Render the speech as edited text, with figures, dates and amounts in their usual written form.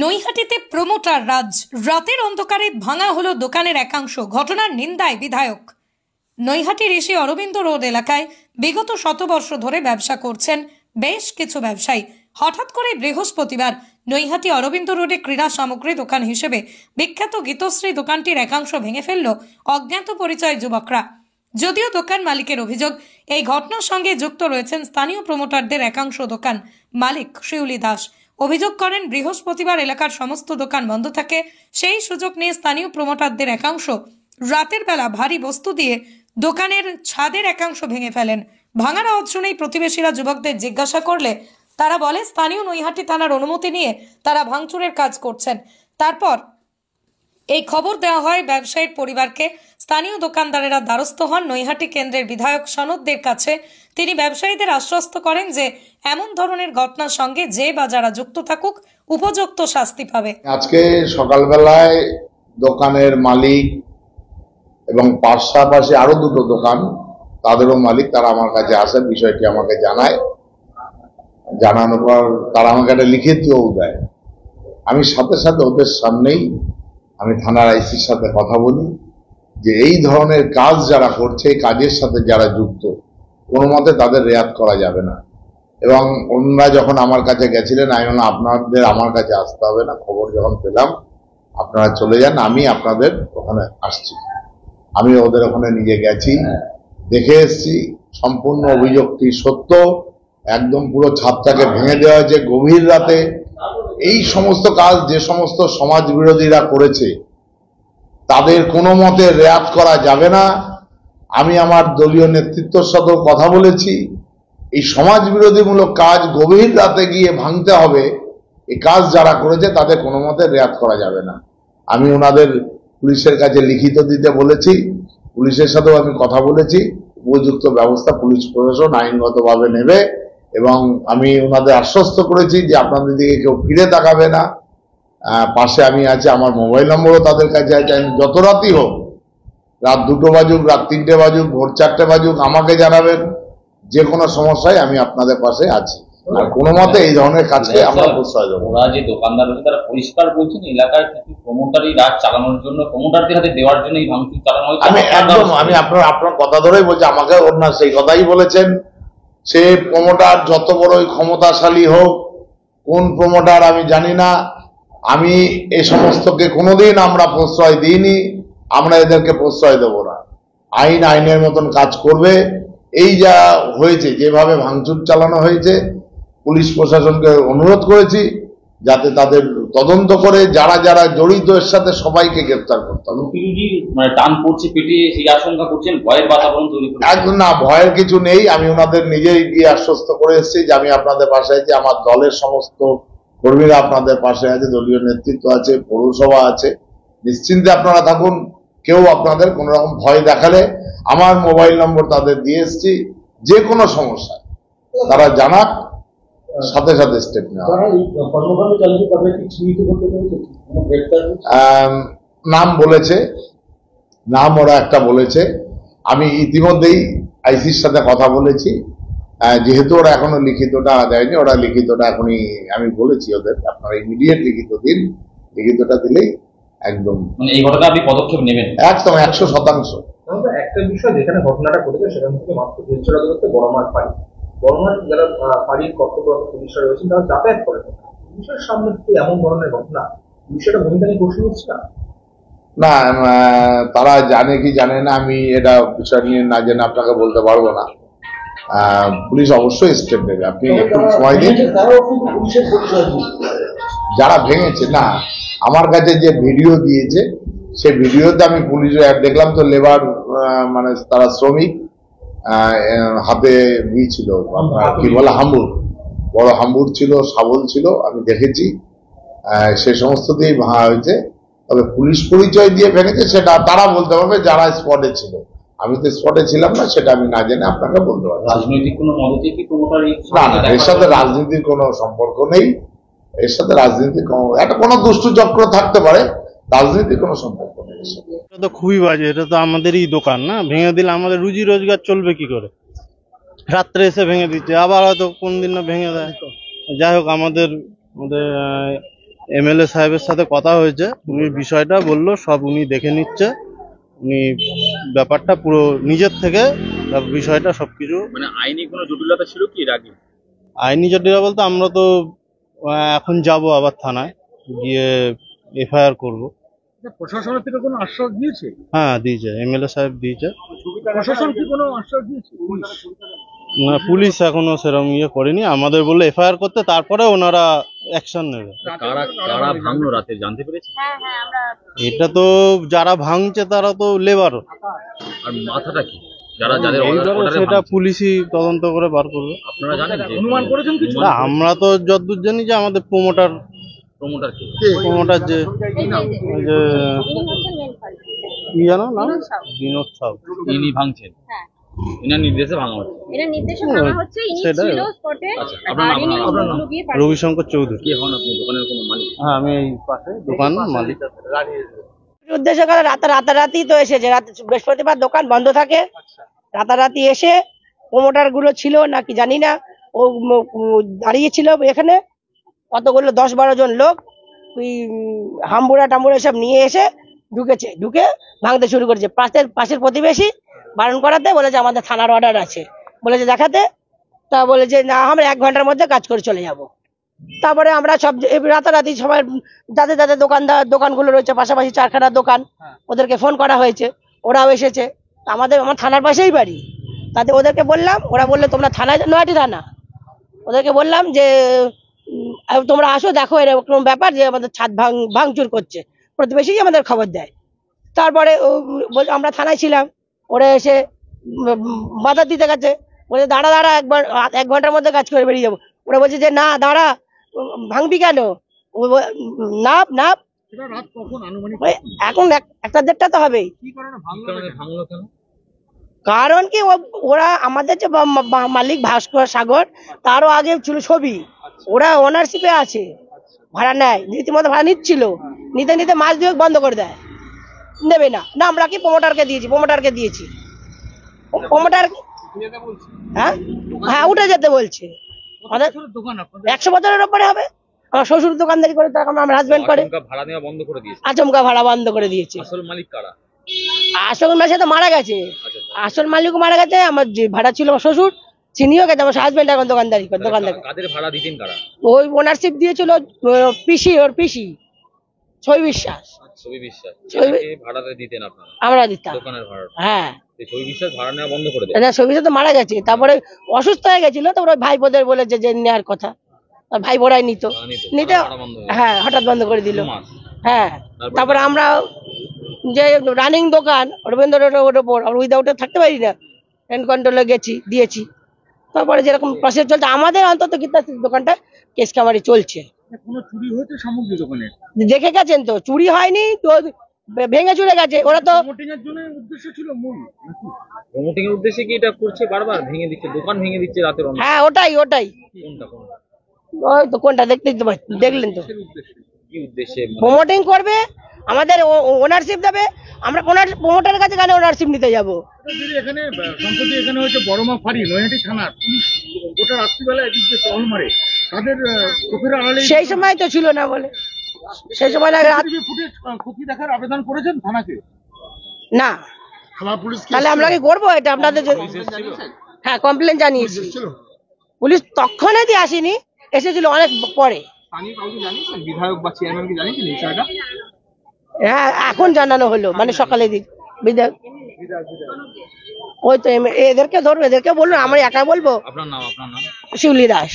নৈহাটিতে promoter রাজ, রাতের অন্ধকারে ভাঙা হলো দোকানের একাংশ। ঘটনার নিন্দায় বিধায়ক। নৈহাটির ঋষি অরবিন্দ রোড এলাকায় বিগত শতবর্ষ ধরে ব্যবসা করছেন বেশ কিছু ব্যবসায়ী। হঠাৎ করে বৃহস্পতিবার নৈহাটি অরবিন্দ রোডে ক্রীড়া সামগ্রী দোকান হিসেবে বিখ্যাত গীতশ্রী দোকানটির একাংশ ভেঙে ফেলল অজ্ঞাত পরিচয় যুবকরা। যদিও দোকান মালিকের অভিযোগ, এই ঘটনার সঙ্গে যুক্ত রয়েছেন স্থানীয় প্রমোটারদের একাংশ। দোকান মালিক শিউলি দাস অভিযোগ করেন, বৃহস্পতিবার এলাকার সমস্ত দোকান বন্ধ থাকে। সেই সুযোগ নিয়ে স্থানীয় প্রমোটারদের একাংশ রাতের বেলা ভারী বস্তু দিয়ে দোকানের ছাদের একাংশ ভেঙে ফেলেন। ভাঙার আওয়াজ শুনেই প্রতিবেশীরা যুবকদের জিজ্ঞাসা করলে তারা বলে, স্থানীয় নৈহাটি থানার অনুমতি নিয়ে তারা ভাঙচুরের কাজ করছেন। তারপর এই খবর দেওয়া হয় ব্যবসায়ীর পরিবারকে। স্থানীয় দোকানদারেরা দ্বারস্থ হন নৈহাটি কেন্দ্রের বিধায়ক সনদদের কাছে। তিনি ব্যবসায়ীদের আশ্বস্ত করেন যে এমন ধরনের ঘটনার সঙ্গে যে বা যারা যুক্ত থাকুক উপযুক্ত শাস্তি পাবে। আজকে সকালবেলায় দোকানের মালিক এবং পাশাপাশি আরো দুটো দোকান, তাদেরও মালিক, তারা আমার কাছে আসে, বিষয়টি আমাকে জানায়। জানানোর পর তারা আমাকে একটা লিখিতও দেয়। আমি সাথে সাথে ওদের সামনেই আমি থানার আইসির সাথে কথা বলি যে এই ধরনের কাজ যারা করছে, এই কাজের সাথে যারা যুক্ত, কোনো মতে তাদের রেয়াত করা যাবে না। এবং ওনারা যখন আমার কাছে গেছিলেন, আমি বললাম আপনাদের আমার কাছে আসতে হবে না, খবর যখন পেলাম আপনারা চলে যান, আমি আপনাদের ওখানে আসছি। আমি ওদের ওখানে নিজে গেছি, দেখে এসছি। সম্পূর্ণ অভিযোগটি সত্য। একদম পুরো ছাদটাকে ভেঙে দেওয়া হয়েছে গভীর রাতে। এই সমস্ত কাজ যে সমস্ত সমাজ বিরোধীরা করেছে তাদের কোনো মতে রেয়াত করা যাবে না। আমি আমার দলীয় নেতৃত্বের সাথেও কথা বলেছি। এই সমাজ বিরোধীমূলক কাজ গভীর রাতে গিয়ে ভাঙতে হবে, এই কাজ যারা করেছে তাদের কোনো মতে রেয়াত করা যাবে না। আমি ওনাদের পুলিশের কাছে লিখিত দিতে বলেছি, পুলিশের সাথেও আমি কথা বলেছি। উপযুক্ত ব্যবস্থা পুলিশ প্রশাসন আইনগতভাবে নেবে এবং আমি ওনাদের আশ্বস্ত করেছি যে আপনাদের দিকে কেউ ফিরে তাকাবে না। পাশে আমি আছি, আমার মোবাইল নম্বরও তাদের কাছে আছে। আমি যত রাতই হোক, রাত 2টো বাজুক, রাত 3টে বাজুক, ভোর 4টে বাজুক, আমাকে জানাবেন। যে কোনো সমস্যায় আমি আপনাদের পাশে আছি। আর কোনো মতে এই ধরনের কাজকে আমরা প্রশ্রয় দেবো। ওরা যে দোকানদার রয়েছে তারা পরিষ্কার বলছেন এলাকার কিছু প্রমোটারই রাত চালানোর জন্য, প্রমোটারদের হাতে দেওয়ার জন্য এই ভাঙচুর চালানো হয়েছে। আমি আপনার কথা ধরেই বলছি, আমাকে ওনার সেই কথাই বলেছেন। সে প্রমোটার যত বড়ই ক্ষমতাশালী হোক, কোন প্রমোটার আমি জানি না, আমি এই সমস্তকে কোনোদিন আমরা প্রশ্রয় দিইনি, আমরা এদেরকে প্রশ্রয় দেব না। আইন আইনের মতন কাজ করবে। এই যা হয়েছে, যেভাবে ভাঙচুর চালানো হয়েছে, পুলিশ প্রশাসনকে অনুরোধ করেছি যাতে তাদের তদন্ত করে যারা যারা জড়িত এর সাথে সবাইকে গ্রেফতার করতে হবে। মানে টান পড়ছে পেটে, সেই আশঙ্কা করছেন, ভয়ের বাতাবরণ তৈরি করছে। একদম না, ভয়ের কিছু নেই। আমি ওনাদের নিজেই গিয়ে আশ্বস্ত করে এসেছি যে আমি আপনাদের পাশে আছি, আমার দলের সমস্ত কর্মীরা আপনাদের পাশে আছে, দলীয় নেতৃত্ব আছে, পৌরসভা আছে। নিশ্চিন্তে আপনারা থাকুন। কেউ আপনাদের কোন রকম ভয় দেখালে আমার মোবাইল নম্বর তাদের দিয়ে এসেছি। যে কোনো সমস্যা তারা জানাক, সাথে সাথে স্টেপ নেওয়া। নাম বলেছে, নাম ওরা একটা বলেছে। আমি ইতিমধ্যেই আইসির সাথে কথা বলেছি। যেহেতু ওরা এখনো লিখিতটা দেয়নি, ওরা লিখিতটা এখনই আমি বলেছি ওদের আপনারা ইমিডিয়েট লিখিত দিন। লিখিতটা দিলেই একদম মানে এই ঘটনা আপনি পদক্ষেপ নেবেন একদম 100%। একটা বিষয়, যেখানে ঘটনাটা ঘটেছে সেখান থেকে মাত্র 150 দূরত্বে বড়মাঠ পাড়ি। বড়মাঠ যারা পাড়ির কর্তব্যরত পুলিশরা রয়েছেন তারা যাতায়াত করেন। পুলিশের সামনে থেকে এমন ধরনের ঘটনা, বিষয়টা ভূমিকা নিয়ে প্রশ্ন হচ্ছে না? না, তারা জানে কি জানে না আমি এটা বিষয় নিয়ে না জেনে আপনাকে বলতে পারবো না। পুলিশ অবশ্যই স্টেপ নেবে, আপনি একটু সময় দিন। যারা ভেঙেছে না, আমার কাছে যে ভিডিও দিয়েছে সে ভিডিওতে আমি পুলিশ দেখলাম তো লেবার, মানে তারা শ্রমিক, হাতে ছিল আপনার কি বলে হাম্বুর, বড় হাম্বুর ছিল, শাবল ছিল, আমি দেখেছি। সে সমস্ত দিয়েই ভাঙা হয়েছে। তবে পুলিশ পরিচয় দিয়ে ভেঙেছে সেটা তারা বলতে পারবে যারা স্পটে ছিল। আমি তো স্পটে ছিলাম না, সেটা আমি না জেনে আপনাকে বলতে পারবো। রাজনৈতিক কোনো মদতে কি প্রমোটার? না, এর সাথে রাজনীতির কোনো সম্পর্ক নেই। এর সাথে রাজনীতির একটা কোনো দুষ্টু চক্র থাকতে পারে, রাজনীতির কোনো সম্পর্ক নেই। এটা তো খুবই বাজে। এটা তো আমাদেরই দোকান না, ভেঙে দিলে আমাদের রুজি রোজগার চলবে কি করে? রাত্রে এসে ভেঙে দিচ্ছে, আবার হয়তো কোন দিন না ভেঙে দেয়। যাই হোক, আমাদের এমএলএ সাহেবের সাথে কথা হয়েছে, উনি বিষয়টা বললো সব উনি দেখে নিচ্ছে। উনি ব্যাপারটা পুরো নিজের থেকে বিষয়টা সবকিছু। মানে আইনি কোনো জটিলতা ছিল কি এর আগে? আইনি জটিলতা বলতে আমরা তো এখন যাব আবার থানায় গিয়ে এফআইআর করব। প্রশাসনের থেকে কোনো আশ্বাস দিয়েছে? হ্যাঁ দিয়েছে, এমএলএ সাহেব দিয়েছে। প্রশাসন কি কোনো আশ্বাস দিয়েছে? না, পুলিশ এখনো সেরকম ইয়ে করেনি, আমাদের বললো এফআইআর করতে, তারপরে ওনারা অ্যাকশন নেবে। কারা কারা ভাঙলো রাতে জানতে পেরেছে? এটা তো যারা ভাঙছে তারা তো লেবার, আর মাথাটা কি? যারা যাদের order সেটা ভাঙছে? পুলিশই তদন্ত করে বার করবে। আপনারা জানেন যে অনুমান করেছেন কিছু? না, আমরা তো যতদূর জানি যে আমাদের প্রমোটার কি যে ওই যে কি জানো না, বিনোদ সাউ, ইনি ভাঙছেন? ইনার নির্দেশে ভাঙা হচ্ছে। এরা নির্দেশে ভাঙা হচ্ছে, ইনি সেটাই। ছিল স্পটে। আচ্ছা, আপনার নাম? ইনি আপনার নাম? ওগুলো গিয়ে পাঠিয়ে রবিশঙ্কর চৌধুরী। কে হন আপনি? দোকানের কোনো মালিক? হ্যাঁ, আমি এই পাশে দোকান মালিক। উদ্দেশ্য করে রাতারাতি তো এসেছে, বৃহস্পতিবার দোকান বন্ধ থাকে, রাতারাতি এসে প্রমোটার গুলো ছিল নাকি জানি না, ও দাঁড়িয়েছিল এখানে কতগুলো 10-12 জন লোক, ওই হাম্বুড়া টাম্বুড়া সব নিয়ে এসে ঢুকে ভাঙতে শুরু করেছে। পাশের প্রতিবেশী বারণ করাতে বলেছে আমাদের থানার অর্ডার আছে, বলেছে দেখাতে। তা বলেছে না, আমরা 1 ঘন্টার মধ্যে কাজ করে চলে যাব। তারপরে আমরা সব রাতারাতি সবাই যাদের যাদের দোকানগুলো রয়েছে, পাশাপাশি 4খানা দোকান, ওদেরকে ফোন করা হয়েছে, ওরাও এসেছে। আমার থানার পাশেই বাড়ি, ওদেরকে বললাম, ওরা বললে তোমরা থানায়, নয়াটি থানা, ওদেরকে বললাম যে তোমরা আসো, দেখো এরকম ব্যাপার যে আমাদের ছাদ ভাঙচুর করছে, প্রতিবেশী আমাদের খবর দেয়। তারপরে আমরা থানায় ছিলাম, ওরা এসে বাধা দিতে গেছে, বলছে দাঁড়া 1 ঘন্টার মধ্যে কাজ করে বেরিয়ে যাবো। ওরা বলছে যে না দাঁড়া, ভাঙবি কেন, নাপ। এখন 1-1:30 তো হবেই। ভাঙলো কেন? কারণ কি, ওরা আমাদের যে মালিক ভাস্কর সাগর, তারও আগে ছিল ছবি, ওরা ওনারশিপে আছে, ভাড়া নেয়, রীতিমতো ভাড়া নিচ্ছিল, নিতে মাস 2 বন্ধ করে দেয়, নেবে না। আমরা কি প্রমোটারকে দিয়েছি, প্রমোটার হ্যাঁ উঠে যেতে বলছে। 100 বছরের উপরে হবে। আমার শ্বশুর দোকানদারি করে, তখন আমার হাজবেন্ড করে। ভাড়া নেওয়া বন্ধ করে দিয়েছে? আচমকা ভাড়া বন্ধ করে দিয়েছে। আসল মালিক কারা? আসল মালিক তো মারা গেছে, আসল মালিকও মারা গেছে। আমার যে ভাড়া ছিল আমার শ্বশুর, চিনিও গেছে। আমার হাজবেন্ড এখন দোকানদারি করে। কাদের ভাড়া দিতেন কারা? ওই ওনারশিপ দিয়েছিল ওর পিসি ছবি বিশ্বাস। ভাড়াতে দিতেন আপনারা? আমরা দিতাম দোকানের ভাড়া? হ্যাঁ। ছবি বিশ্বাস ভাড়া নেওয়া বন্ধ করে দেয়? ছবি বিশ্বাস তো মারা গেছে, তারপরে অসুস্থ হয়ে গেছিল, তারপরে ভাইপোদের বলেছে যে নেওয়ার কথা, আর ভাই বোরাই নিতে হ্যাঁ হঠাৎ বন্ধ করে দিল। হ্যাঁ, তারপরে আমরা যে রানিং দোকান রবীন্দ্র রোডের ওপর, উইদাউটে থাকতে পারি না, হ্যান্ড কন্ট্রোলে দিয়েছি। তারপরে যেরকম প্রসেস চলছে আমাদের, অন্তত গীতাশ্রী দোকানটা কেস কামারি চলছে। কোনো চুরি হয়েছে সামগ্রী দোকানে? দেখে গেছেন তো, চুরি হয়নি তো, ভেঙে চুরে গেছে। ওরা তো প্রমোটিং এর জন্য উদ্দেশ্য ছিল মূল। প্রমোটিং এর উদ্দেশ্যে কি এটা করছে? বারবার ভেঙে দিচ্ছে, দোকান ভেঙে দিচ্ছে রাতের অন্ধকারে। হ্যাঁ ওটাই কোনটা? ওই তো কোনটা দেখলেন তো, কি উদ্দেশ্যে? প্রমোটিং করবে, আমাদের ওনারশিপ দেবে, আমরা প্রমোটারের কাছে কেন ওনারশিপ নিতে যাবো? এখানে সম্প্রতি এখানে হচ্ছে বড়মা ফাঁড়ি, নৈহাটি থানার পুলিশ গোটা রাত্রিবেলা এদিক দিয়ে টহল মারে, তাদের চোখের আড়ালে। সেই সময় তো ছিল না বলে, সেই সময় ফুটেজ কপি দেখার আবেদন করেছেন থানাকে? না, তাহলে আমরা কি করবো এটা? আপনাদের হ্যাঁ কমপ্লেন জানিয়েছি, পুলিশ তৎক্ষণাৎই আসেনি, এসেছিল অনেক পরে। বিধায়ক বা চেয়ারম্যানকে জানিয়েছেন বিষয়টা? হ্যাঁ এখন জানানো হলো, মানে সকালে দিক বিধায়ক, ওই তো এদেরকে ধরবো, এদেরকে বললো, আমরা একা বলবো? আপনার নাম? শিউলি দাস।